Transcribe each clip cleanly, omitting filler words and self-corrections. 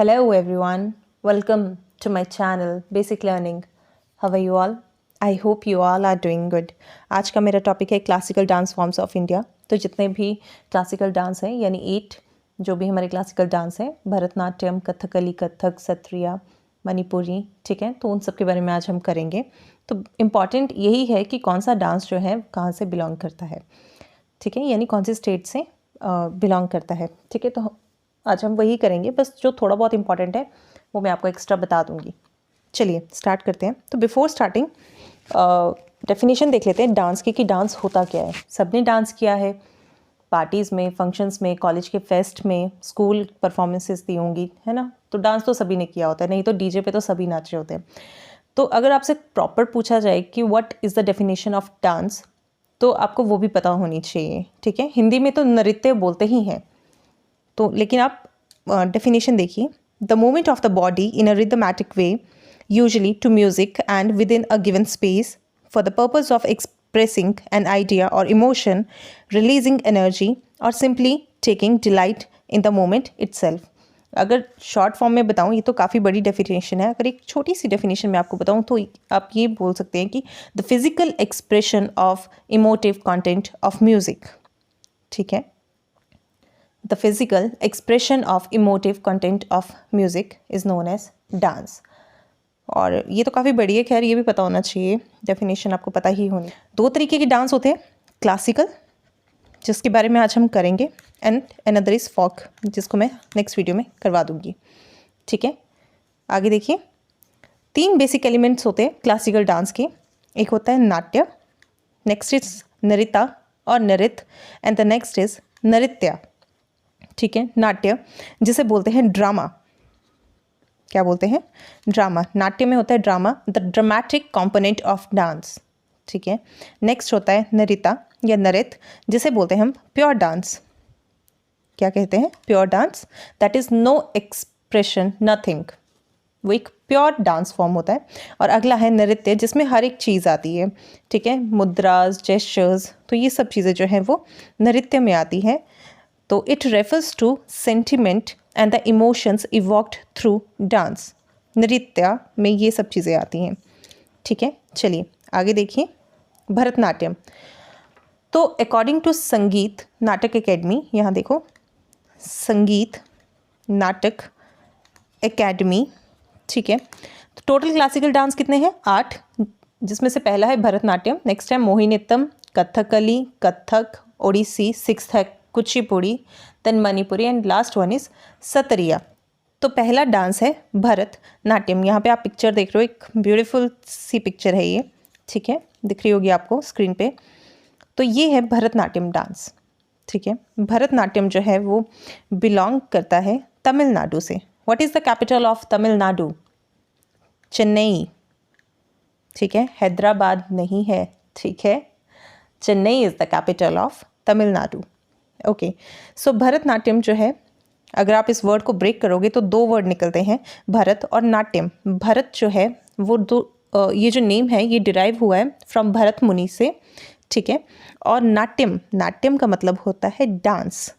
Hello everyone, welcome to my channel Basic Learning. How are you all? I hope you all are doing good. आज का मेरा topic है classical dance forms of India. तो जितने भी classical dance हैं यानी 8 जो भी हमारे क्लासिकल डांस हैं, भरतनाट्यम, कथकली, कथक, सत्रिया, मणिपुरी, ठीक है, तो उन सब के बारे में आज हम करेंगे। तो इम्पॉर्टेंट यही है कि कौन सा डांस जो है कहाँ से बिलोंग करता है, ठीक है, यानी कौन सी स्टेट से बिलोंग करता है, ठीक है। तो आज हम वही करेंगे, बस जो थोड़ा बहुत इंपॉर्टेंट है वो मैं आपको एक्स्ट्रा बता दूंगी। चलिए स्टार्ट करते हैं। तो बिफोर स्टार्टिंग डेफिनेशन देख लेते हैं डांस की कि डांस होता क्या है। सबने डांस किया है, पार्टीज़ में, फंक्शंस में, कॉलेज के फेस्ट में, स्कूल परफॉर्मेंसेस दी होंगी, है ना। तो डांस तो सभी ने किया होता है, नहीं तो डीजे पे तो सभी नाचे होते हैं। तो अगर आपसे प्रॉपर पूछा जाए कि what is the definition of dance, तो आपको वो भी पता होनी चाहिए, ठीक है। हिंदी में तो नृत्य बोलते ही हैं, तो लेकिन आप डेफिनेशन देखिए। The movement of the body in a rhythmic way, usually to music and with in a given space, for the purpose of expressing an idea और इमोशन, रिलीजिंग एनर्जी और simply taking delight in the moment itself. अगर short form में बताऊं, ये तो काफ़ी बड़ी definition है। अगर एक छोटी सी डेफिनेशन में आपको बताऊं तो आप ये बोल सकते हैं कि the physical expression of emotive content of music, ठीक है। The physical expression of emotive content of music is known as dance. और ये तो काफ़ी बड़ी है, खैर ये भी पता होना चाहिए, डेफिनेशन आपको पता ही होनी। 2 तरीके के डांस होते हैं, क्लासिकल जिसके बारे में आज हम करेंगे, एंड अनदर इज़ फोक जिसको मैं नेक्स्ट वीडियो में करवा दूंगी, ठीक है। आगे देखिए, 3 बेसिक एलिमेंट्स होते हैं क्लासिकल डांस के। एक होता है नाट्य, नेक्स्ट इज नृत्य और नृत्य, एंड द नेक्स्ट इज नृत्य, ठीक है। नाट्य जिसे बोलते हैं ड्रामा, क्या बोलते हैं? ड्रामा। नाट्य में होता है drama, the dramatic component of dance, ठीक है। नेक्स्ट होता है नृत्य या नृत्य जिसे बोलते हैं हम प्योर डांस। क्या कहते हैं? Pure dance, that is no expression, nothing, वो एक प्योर डांस फॉर्म होता है। और अगला है नृत्य जिसमें हर एक चीज़ आती है, ठीक है, मुद्रास, जेस्चर्स, तो ये सब चीज़ें जो हैं वो नृत्य में आती है। तो it refers to sentiment and the emotions evoked through dance. नृत्य में ये सब चीज़ें आती हैं, ठीक है। चलिए आगे देखिए, भरतनाट्यम। तो अकॉर्डिंग टू संगीत नाटक एकेडमी, यहाँ देखो, संगीत नाटक एकेडमी, ठीक है। तो टोटल क्लासिकल डांस कितने हैं? 8, जिसमें से पहला है भरतनाट्यम, नेक्स्ट है मोहिनीअट्टम, कथकली, कथक, ओडिसी, 6th है Kuchipudi, then Manipuri, and last one is Sattriya. तो पहला डांस है भरतनाट्यम। यहाँ पे आप पिक्चर देख रहे हो, एक ब्यूटीफुल सी पिक्चर है ये, ठीक है, दिख रही होगी आपको स्क्रीन पे। तो ये है भरतनाट्यम डांस, ठीक है। भरतनाट्यम जो है वो बिलोंग करता है तमिलनाडु से। What is the capital of Tamil Nadu? Chennai, ठीक है, हैदराबाद नहीं है, ठीक है। Chennai is the capital of Tamil Nadu. Okay, so Bharatanatyam जो है, अगर आप इस वर्ड को ब्रेक करोगे तो 2 वर्ड निकलते हैं, भरत और नाट्यम। भरत जो है वो ये जो नेम है ये डिराइव हुआ है फ्रॉम भरत मुनि से, ठीक है। और नाट्यम, नाट्यम का मतलब होता है डांस,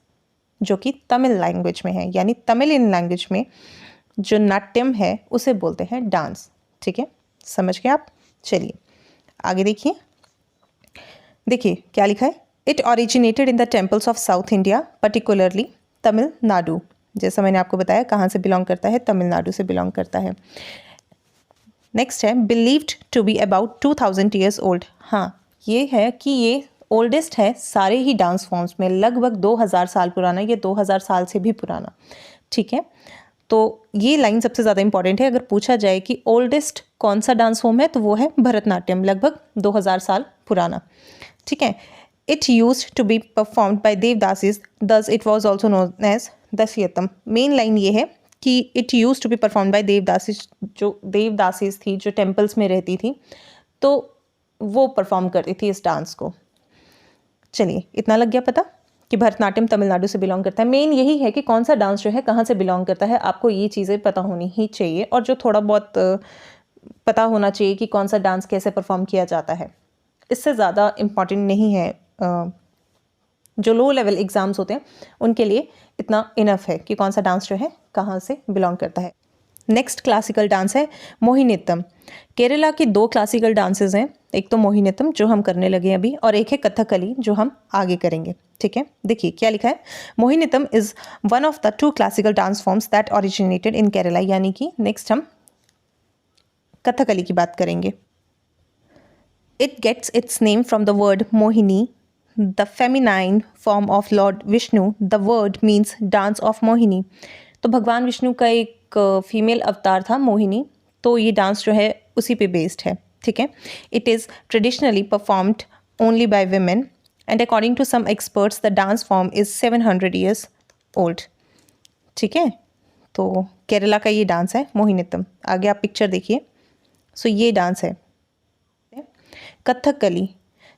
जो कि तमिल लैंग्वेज में है, यानी तमिलियन लैंग्वेज में जो नाट्यम है उसे बोलते हैं डांस, ठीक है। समझ गए आप? चलिए आगे देखिए, देखिए क्या लिखा है। It originated in the temples of south India, particularly Tamil Nadu. जैसा मैंने आपको बताया कहाँ से बिलोंग करता है, तमिलनाडु से बिलोंग करता है। नेक्स्ट है believed to be about 2000 years old. हाँ, ये है कि ये ओल्डेस्ट है सारे ही डांस फॉर्म्स में, लगभग 2000 साल पुराना, ये 2000 साल से भी पुराना, ठीक है। तो ये लाइन सबसे ज़्यादा इंपॉर्टेंट है। अगर पूछा जाए कि ओल्डेस्ट कौन सा डांस फॉर्म है तो वो है भरतनाट्यम, लगभग 2000 साल पुराना, ठीक है। It used to be performed by Devdasis, thus it was also known as दस्यतम। मेन लाइन ये है कि it used to be performed by devadasis, जो देवदासीज थी जो टेम्पल्स में रहती थी, तो वो परफॉर्म करती थी इस डांस को। चलिए इतना लग गया पता कि भरतनाट्यम तमिलनाडु से बिलोंग करता है। मेन यही है कि कौन सा डांस जो है कहाँ से बिलोंग करता है, आपको ये चीज़ें पता होनी ही चाहिए, और जो थोड़ा बहुत पता होना चाहिए कि कौन सा डांस कैसे परफॉर्म किया जाता है। इससे ज़्यादा इम्पॉर्टेंट नहीं है जो लो लेवल एग्ज़ाम्स होते हैं उनके लिए इतना इनफ है कि कौन सा डांस जो है कहाँ से बिलोंग करता है। नेक्स्ट क्लासिकल डांस है मोहिनीअट्टम। केरला की 2 क्लासिकल डांसेस हैं, एक तो मोहिनीअट्टम जो हम करने लगे हैं अभी, और एक है कथकली जो हम आगे करेंगे। ठीक है, देखिए क्या लिखा है। Mohiniyattam is one of the 2 classical dance forms that originated in Kerala, यानी कि नेक्स्ट हम कथकली की बात करेंगे। It gets its name from the word Mohini, the feminine form of lord Vishnu. The word means dance of Mohini. तो भगवान विष्णु का एक फीमेल अवतार था मोहिनी, तो ये डांस जो है उसी पे बेस्ड है। ठीक है, it is traditionally performed only by women and according to some experts the dance form is 700 years old. ठीक है, तो केरला का ये डांस है मोहिनीअट्टम। आगे आप पिक्चर देखिए। सो ये डांस है कथकली।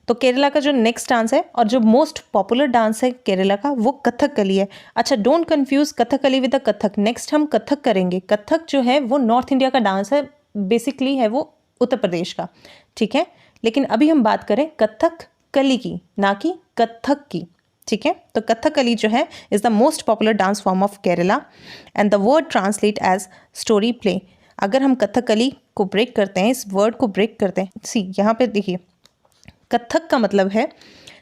तो केरला का जो नेक्स्ट डांस है और जो मोस्ट पॉपुलर डांस है केरला का वो कथकली है। अच्छा, don't confuse Kathakali with the Kathak. Next हम कथक करेंगे। कथक जो है वो नॉर्थ इंडिया का डांस है, बेसिकली है वो उत्तर प्रदेश का। ठीक है, लेकिन अभी हम बात करें कथक कली की, ना कि कथक की। ठीक है, तो कथकली जो है is the most popular dance form of Kerala and the word translate as story play. अगर हम कथकली को ब्रेक करते हैं, इस वर्ड को ब्रेक करते हैं, सी यहाँ पे देखिए, कथक का मतलब है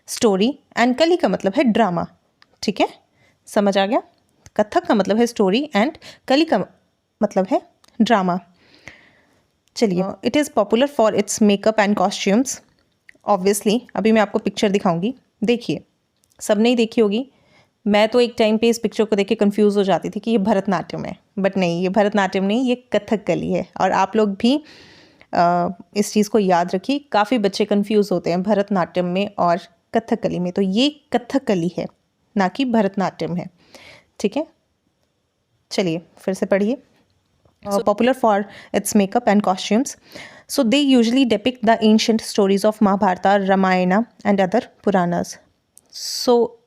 स्टोरी एंड कली का मतलब है ड्रामा। ठीक है, समझ आ गया। कथक का मतलब है स्टोरी एंड कली का मतलब है ड्रामा। चलिए, it is popular for its makeup and costumes. Obviously अभी मैं आपको पिक्चर दिखाऊंगी, देखिए। सबने ही देखी होगी। मैं तो एक टाइम पे इस पिक्चर को देख के कन्फ्यूज़ हो जाती थी कि ये भरतनाट्यम है, बट नहीं, ये भरतनाट्यम नहीं, ये कथकली है। और आप लोग भी इस चीज़ को याद रखिए, काफ़ी बच्चे कंफ्यूज होते हैं भरतनाट्यम में और कथकली में। तो ये कथकली है, ना कि भरतनाट्यम है। ठीक है, चलिए फिर से पढ़िए। Popular for its makeup and costumes, so they usually depict the ancient stories of Mahabharata, Ramayana and other Puranas. सो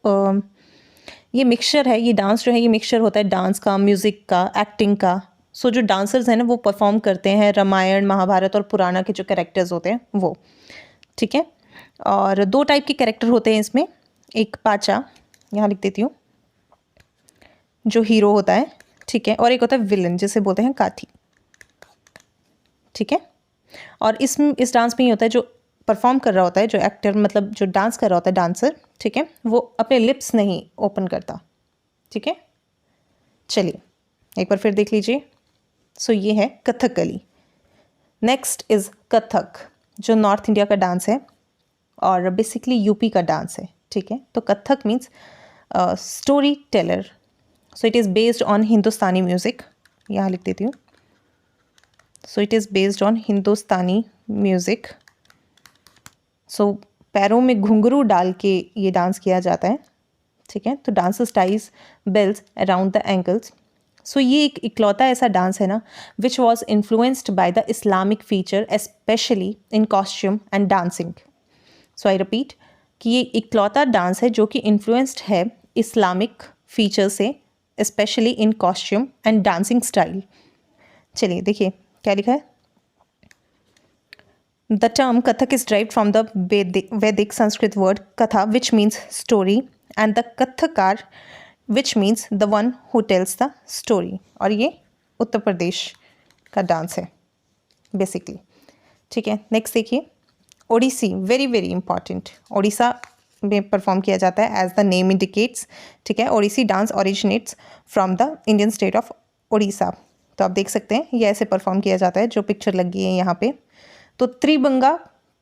ये मिक्सचर है, ये डांस जो है ये मिक्सचर होता है डांस का, म्यूज़िक का, एक्टिंग का। सो जो डांसर्स हैं ना वो परफॉर्म करते हैं रामायण, महाभारत और पुराना के जो कैरेक्टर्स होते हैं वो। ठीक है, और 2 टाइप के कैरेक्टर होते हैं इसमें। एक पाचा, यहाँ लिख देती हूँ, जो हीरो होता है। ठीक है, और एक होता है विलन, जिसे बोलते हैं काथी। ठीक है, और इस डांस में ये होता है, जो परफॉर्म कर रहा होता है, जो एक्टर मतलब जो डांस कर रहा होता है डांसर, ठीक है, वो अपने लिप्स नहीं ओपन करता। ठीक है, चलिए एक बार फिर देख लीजिए। सो ये है कथकली। नेक्स्ट इज़ कथक, जो नॉर्थ इंडिया का डांस है और बेसिकली यूपी का डांस है। ठीक है, तो Kathak means story teller. So it is based on Hindustani music, यहाँ लिख देती हूँ। So it is based on Hindustani music. So पैरों में घुंघरू डाल के ये डांस किया जाता है। ठीक है, तो dancers ties bells around the ankles. So ये एक इकलौता ऐसा डांस है ना which was influenced by the Islamic feature specially in costume and dancing. So I repeat कि ये इकलौता डांस है जो कि इन्फ्लुएंस्ड है इस्लामिक फीचर से, specially in costume and dancing style. चलिए देखिए क्या लिखा है। The term Kathak is derived from the Vedic Sanskrit word katha, which means story, and the kathakar, which means the one who tells the story. और ये उत्तर प्रदेश का dance है basically. ठीक है, नेक्स्ट देखिए Odissi, very very important. Odisha में परफॉर्म किया जाता है एज द नेम इंडिकेट्स। ठीक है, Odissi dance originates from the Indian state of Odisha. तो आप देख सकते हैं ये ऐसे परफॉर्म किया जाता है, जो पिक्चर लगी है यहाँ पे। तो त्रिभंगा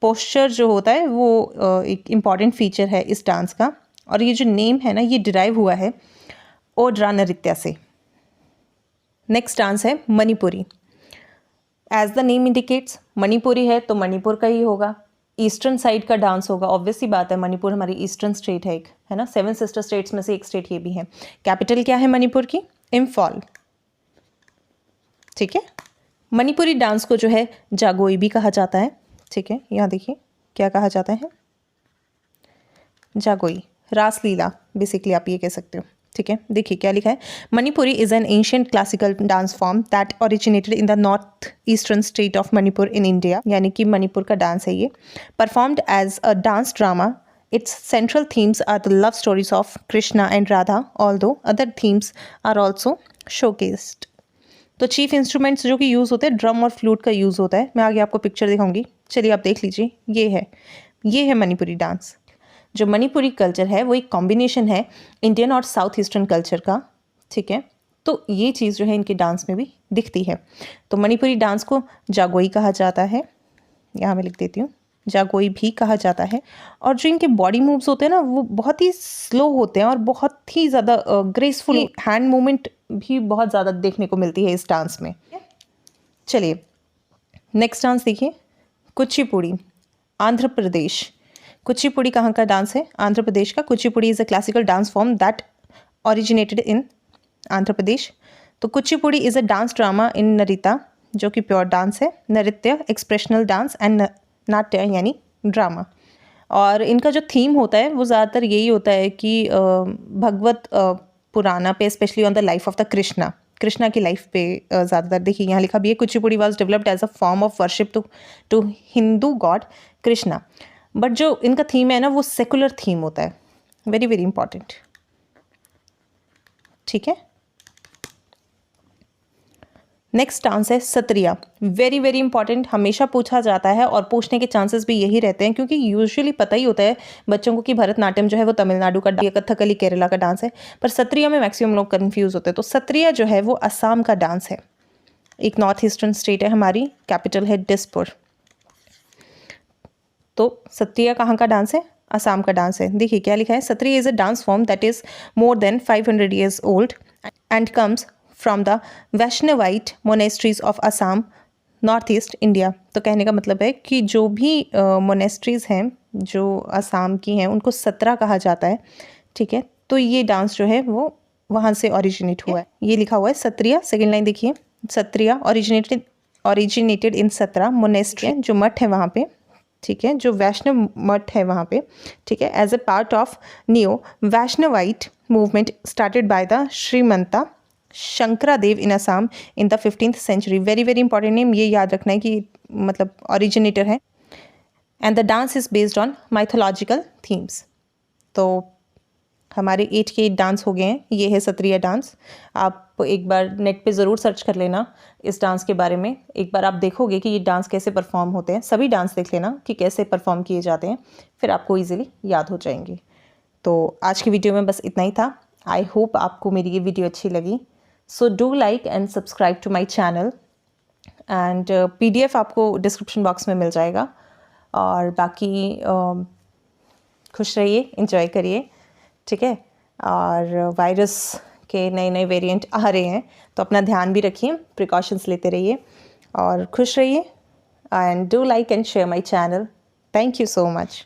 पोस्चर जो होता है वो एक इम्पॉर्टेंट फीचर है इस डांस का। और ये जो नेम है ना ये डिराइव हुआ है ओड्रा नृत्य से। नेक्स्ट डांस है Manipuri. As the name indicates, Manipuri है तो मणिपुर का ही होगा, ईस्टर्न साइड का डांस होगा। ऑब्वियसली बात है, मणिपुर हमारी ईस्टर्न स्टेट है, एक है ना, 7 सिस्टर स्टेट्स में से एक स्टेट ये भी है। कैपिटल क्या है मणिपुर की? इम्फॉल। ठीक है, मणिपुरी डांस को जो है जागोई भी कहा जाता है। ठीक है, यहाँ देखिए क्या कहा जाता है, जागोई, रासलीला बेसिकली आप ये कह सकते हो। ठीक है, देखिए क्या लिखा है। Manipuri is an ancient classical dance form that originated in the north eastern state of Manipur in India. यानी कि मणिपुर का डांस है ये। Performed as a dance drama Its central themes are the love stories of Krishna and Radha, although other themes are also showcased. तो chief instruments जो कि use होते हैं, ड्रम और फ्लूट का यूज़ होता है। मैं आगे आपको पिक्चर दिखाऊंगी, चलिए आप देख लीजिए। ये है मणिपुरी डांस। जो मणिपुरी कल्चर है वो एक कॉम्बिनेशन है इंडियन और साउथ ईस्टर्न कल्चर का, ठीक है। तो ये चीज़ जो है इनके डांस में भी दिखती है। तो मणिपुरी डांस को जागोई कहा जाता है, यहाँ मैं लिख देती हूँ, जागोई भी कहा जाता है। और जो इनके बॉडी मूव्स होते हैं ना वो बहुत ही स्लो होते हैं और बहुत ही ज़्यादा ग्रेसफुल हैंड मूवमेंट भी बहुत ज़्यादा देखने को मिलती है इस डांस में। चलिए नेक्स्ट डांस देखिए, कुचिपुड़ी, आंध्र प्रदेश। कुचिपुड़ी कहाँ का डांस है? आंध्र प्रदेश का। Kuchipudi is a classical dance form that originated in Andhra Pradesh. तो Kuchipudi is a dance drama in नृत्य, जो कि प्योर डांस है, नृत्य, एक्सप्रेशनल डांस एंड नाट्य यानी ड्रामा। और इनका जो थीम होता है वो ज़्यादातर यही होता है कि भगवत पुराना पे, specially on the life of the Krishna की लाइफ पे ज़्यादातर। देखिए यहाँ लिखा भी है, Kuchipudi was developed as a form of worship to Hindu god Krishna. But जो इनका थीम है ना वो सेकुलर थीम होता है, वेरी वेरी इंपॉर्टेंट, ठीक है। नेक्स्ट डांस है सत्रिया, वेरी वेरी इंपॉर्टेंट, हमेशा पूछा जाता है और पूछने के चांसेस भी यही रहते हैं, क्योंकि यूजुअली पता ही होता है बच्चों को कि भरतनाट्यम जो है वो तमिलनाडु का, कथकली केरला का डांस है, पर सत्रिया में मैक्सिमम लोग कंफ्यूज होते हैं। तो सत्रिया जो है वो असम का डांस है, एक नॉर्थ ईस्टर्न स्टेट है हमारी, कैपिटल है दिसपुर। तो सत्रिया कहाँ का डांस है? असम का डांस है। देखिए क्या लिखा है, Sattriya is a dance form that is more than 500 years old and comes from the Vaishnavite monasteries of Assam, north east India. तो कहने का मतलब है कि जो भी मोनेस्ट्रीज़ हैं जो असम की हैं उनको सत्रा कहा जाता है, ठीक है। तो ये डांस जो है वो वहाँ से ओरिजिनेट हुआ है, ये लिखा हुआ है सत्रिया। सेकेंड लाइन देखिए, सत्रिया ओरिजिनेटेड इन सत्रा मोनेस्ट्री, जो मठ है वहाँ पे, ठीक है, जो वैष्णव मठ है वहाँ पे, ठीक है, as a part of new Vaishnavite movement started by the Srimanta Sankardeva in Assam in the 15th century। Very very important name, ये याद रखना है कि मतलब ओरिजिनेटर है। And the dance is based on mythological themes. तो हमारे 8 के डांस हो गए हैं, ये है सत्रिया डांस। आप एक बार नेट पे ज़रूर सर्च कर लेना इस डांस के बारे में, एक बार आप देखोगे कि ये डांस कैसे परफॉर्म होते हैं, सभी डांस देख लेना कि कैसे परफॉर्म किए जाते हैं, फिर आपको ईजिली याद हो जाएंगे। तो आज की वीडियो में बस इतना ही था। आई होप आपको मेरी ये वीडियो अच्छी लगी। So do like and subscribe to my channel, and PDF आपको डिस्क्रिप्शन बॉक्स में मिल जाएगा। और बाकी खुश रहिए, इंजॉय करिए, ठीक है। और वायरस के नए नए वेरिएंट आ रहे हैं, तो अपना ध्यान भी रखिए, प्रिकॉशंस लेते रहिए और खुश रहिए। And do like and share my channel. Thank you so much.